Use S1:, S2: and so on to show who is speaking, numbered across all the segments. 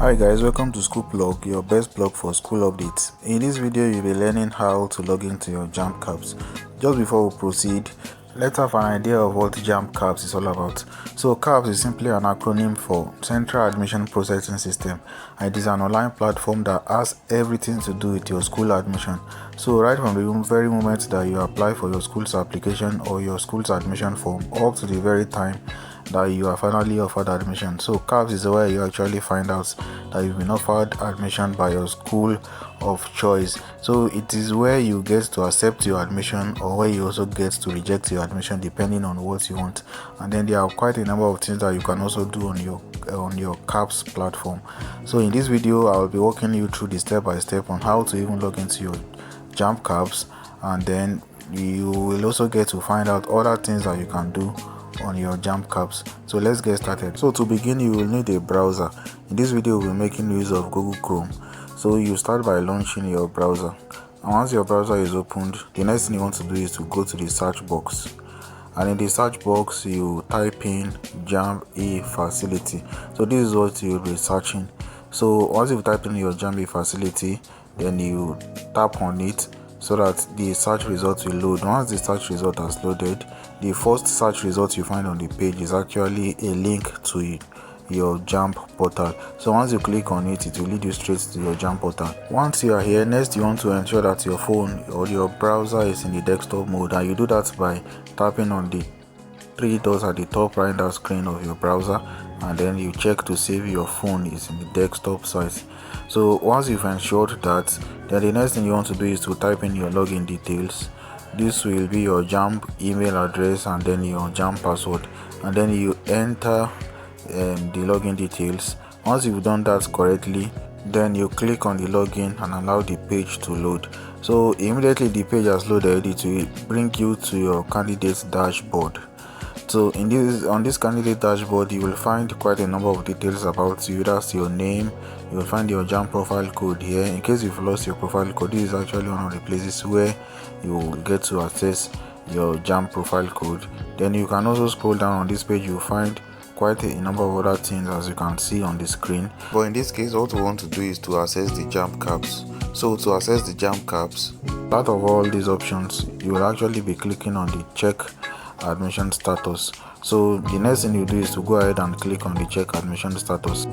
S1: Hi guys, welcome to School Blog, your best blog for school updates. In this video, you'll be learning how to log into your JAMB CAPS. Just before we proceed, let's have an idea of what JAMB CAPS is all about. So CAPS is simply an acronym for Central Admission Processing System, and it is an online platform that has everything to do with your school admission. So right from the very moment that you apply for your school's application or your school's admission form up to the very time that you are finally offered admission. So CAPS is where you actually find out that you've been offered admission by your school of choice. So it is where you get to accept your admission or where you also get to reject your admission depending on what you want. And then there are quite a number of things that you can also do on your CAPS platform. So in this video I will be walking you through the step by step on how to even log into your JAMB CAPS, and then you will also get to find out other things that you can do on your JAMB CAPS. So let's get started. So to begin, you will need a browser. In this video we'll be making use of Google Chrome. So you start by launching your browser, and once your browser is opened, the next thing you want to do is to go to the search box, and in the search box you type in JAMB facility. So this is what you'll be searching. So once you've typed in your JAMB facility, then you tap on it so that the search result will load. Once the search result has loaded, the first search result you find on the page is actually a link to your JAMB portal. So once you click on it, it will lead you straight to your JAMB portal. Once you are here, next you want to ensure that your phone or your browser is in the desktop mode, and you do that by tapping on the three dots at the top right hand screen of your browser, and then you check to see if your phone is in the desktop size. So once you've ensured that, then the next thing you want to do is to type in your login details. This will be your JAMB email address and then your JAMB password, and then you enter the login details. Once you've done that correctly, then you click on the login and allow the page to load. So immediately the page has loaded, it will bring you to your candidate's dashboard. So on this candidate dashboard, you will find quite a number of details about you. That's your name. You will find your JAMB profile code here. In case you've lost your profile code, this is actually one of the places where you will get to access your JAMB profile code. Then you can also scroll down on this page. You'll find quite a number of other things as you can see on the screen. But in this case, what we want to do is to access the JAMB CAPS. So to access the JAMB CAPS, out of all these options, you will actually be clicking on the check admission status. So the next thing you do is to go ahead and click on the check admission status.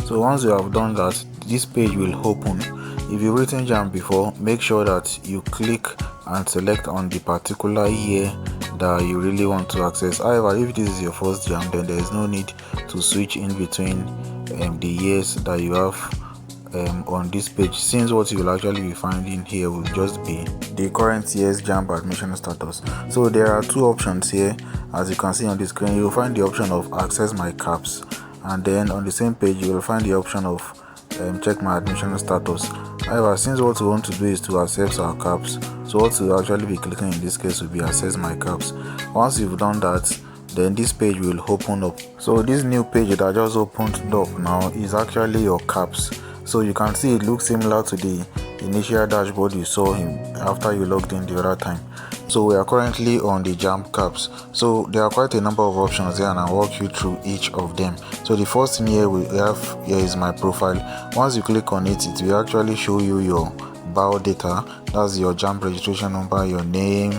S1: So once you have done that, this page will open. If you've written JAMB before, make sure that you click and select on the particular year that you really want to access. However, if this is your first JAMB, then there is no need to switch in between the years that you have on this page, since what you will actually be finding here will just be the current year's JAMB admission status. So there are two options here. As you can see on the screen, you will find the option of access my CAPS, and then on the same page you will find the option of check my admission status. However, since what we want to do is to access our CAPS, so what we'll actually be clicking in this case will be access my CAPS. Once you've done that, then this page will open up. So this new page that just opened up now is actually your CAPS. So you can see it looks similar to the initial dashboard you saw after you logged in the other time. So we are currently on the JAMB CAPS. So there are quite a number of options here, and I'll walk you through each of them. So the first thing here we have here is my profile. Once you click on it, it will actually show you your bio data. That's your JAMB registration number, your name,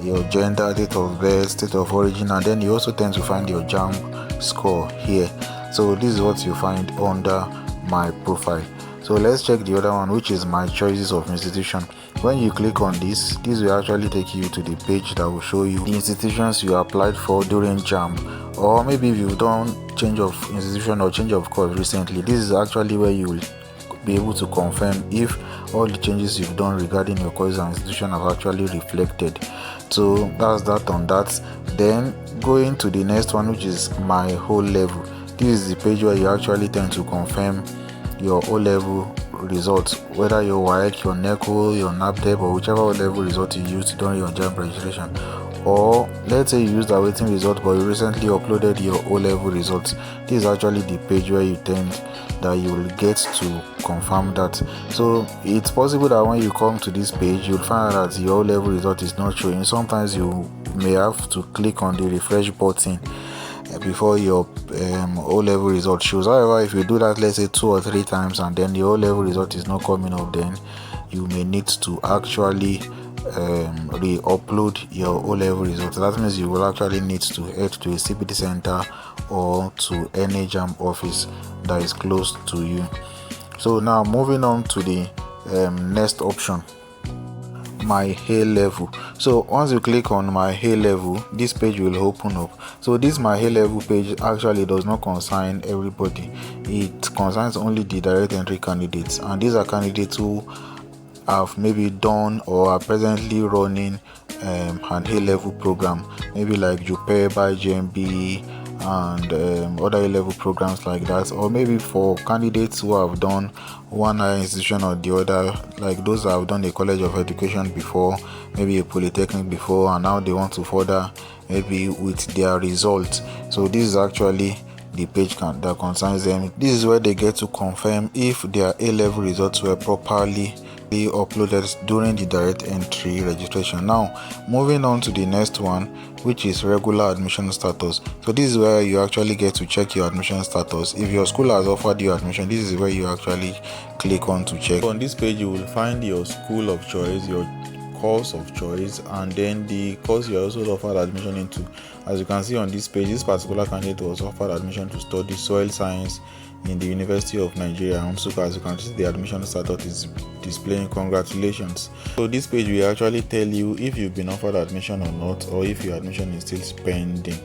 S1: your gender, date of birth, state of origin, and then you also tend to find your JAMB score here. So this is what you find under my profile. So let's check the other one, which is my choices of institution. When you click on this will actually take you to the page that will show you the institutions you applied for during JAMB, or maybe if you've done change of institution or change of course recently, this is actually where you will be able to confirm if all the changes you've done regarding your course and institution have actually reflected. So that's that on that. Then going to the next one, which is my whole level. This is the page where you actually tend to confirm your O-level results, whether your WAEC, your NECO, your NAPTEP, or whichever O-level result you used during your JAMB registration. Or let's say you used a waiting result but you recently uploaded your O-level results. This is actually the page where you tend that you will get to confirm that. So it's possible that when you come to this page, you'll find out that your O-level result is not showing. Sometimes you may have to click on the refresh button before your O-level result shows. However, if you do that, let's say 2 or 3 times, and then the O-level result is not coming up, then you may need to actually re-upload your O-level result. That means you will actually need to head to a CPD center or to any JAMB office that is close to you. So now moving on to the next option, my A level. So once you click on my A level, this page will open up. So this my A level page actually does not concern everybody. It concerns only the direct entry candidates, and these are candidates who have maybe done or are presently running an A level program, maybe like JUPE by JMB and other A-level programs like that, or maybe for candidates who have done one higher institution or the other, like those that have done a college of education before, maybe a polytechnic before, and now they want to further maybe with their results. So this is actually the page that concerns them. This is where they get to confirm if their A-level results were properly uploaded during the direct entry registration. Now moving on to the next one, which is regular admission status. So this is where you actually get to check your admission status. If your school has offered you admission, this is where you actually click on to check. On this page you will find your school of choice, your course of choice, and then the course you are also offered admission into. As you can see on this page, this particular candidate was offered admission to study soil science in the University of Nigeria, Nsukka. As you can see, the admission status is displaying congratulations. So this page will actually tell you if you've been offered admission or not, or if your admission is still pending.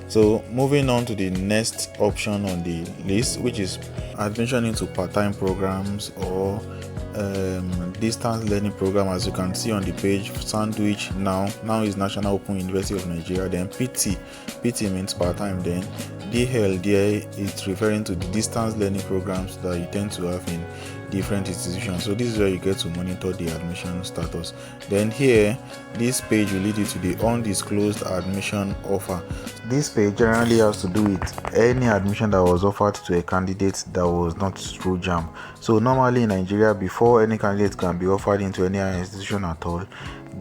S1: So moving on to the next option on the list, which is admission into part-time programs or distance learning program. As you can see on the page, sandwich now is National Open University of Nigeria, then PT means part-time, then DL there is referring to the distance learning programs that you tend to have in different institutions. So this is where you get to monitor the admission status. Then here, this page will lead you to the undisclosed admission offer. This page generally has to do with any admission that was offered to a candidate that was not through JAMB. So normally in Nigeria, before any candidate can be offered into any institution at all,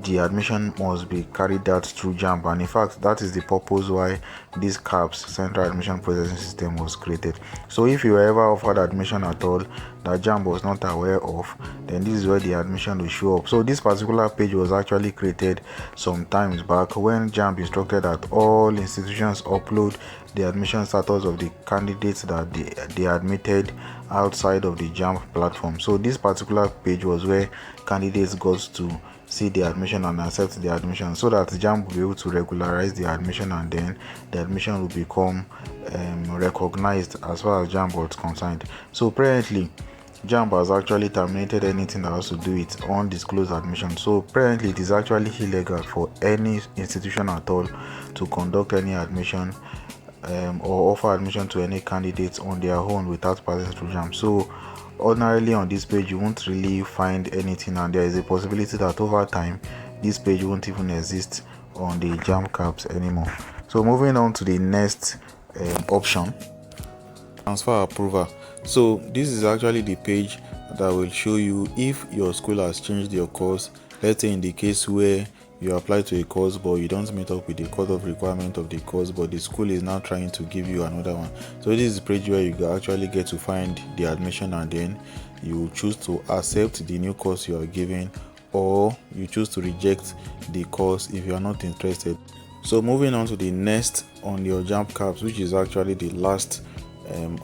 S1: the admission must be carried out through JAMB, and in fact that is the purpose why this CAPS, Central Admission Processing System, was created. So if you were ever offered admission at all that JAMB was not aware of, then this is where the admission will show up. So this particular page was actually created some times back when JAMB instructed that all institutions upload the admission status of the candidates that they admitted outside of the JAMB platform. So this particular page was where candidates got to see the admission and accept the admission, so that JAMB will be able to regularize the admission, and then the admission will become recognized as far as JAMB was concerned. So presently JAMB has actually terminated anything that has to do with undisclosed admission. So presently it is actually illegal for any institution at all to conduct any admission or offer admission to any candidates on their own without passing through JAMB. So ordinarily on this page you won't really find anything, and there is a possibility that over time this page won't even exist on the JAMB CAPS anymore. So moving on to the next option, transfer approval. So this is actually the page that will show you if your school has changed your course. Let's say in the case where you apply to a course but you don't meet up with the cut-off requirement of the course, but the school is now trying to give you another one. So this is the page where you actually get to find the admission, and then you choose to accept the new course you are given, or you choose to reject the course if you are not interested. So moving on to the next on your JAMB CAPS, which is actually the last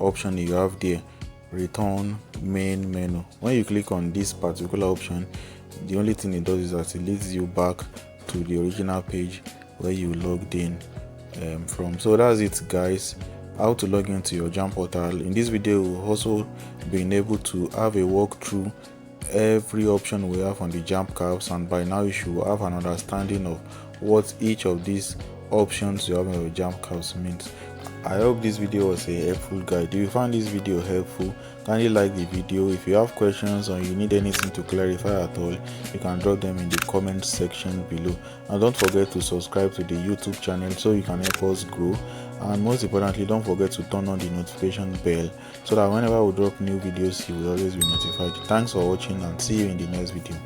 S1: option you have there, return main menu. When you click on this particular option, the only thing it does is that it leads you back to the original page where you logged in from. So that's it, guys, how to log into your JAMB portal. In this video we'll also been able to have a walk through every option we have on the JAMB CAPS, and by now you should have an understanding of what each of these options you have on your JAMB CAPS means. I hope this video was a helpful guide. If you found this video helpful, kindly like the video. If you have questions or you need anything to clarify at all, you can drop them in the comment section below. And don't forget to subscribe to the YouTube channel so you can help us grow. And most importantly, don't forget to turn on the notification bell so that whenever we drop new videos, you will always be notified. Thanks for watching, and see you in the next video.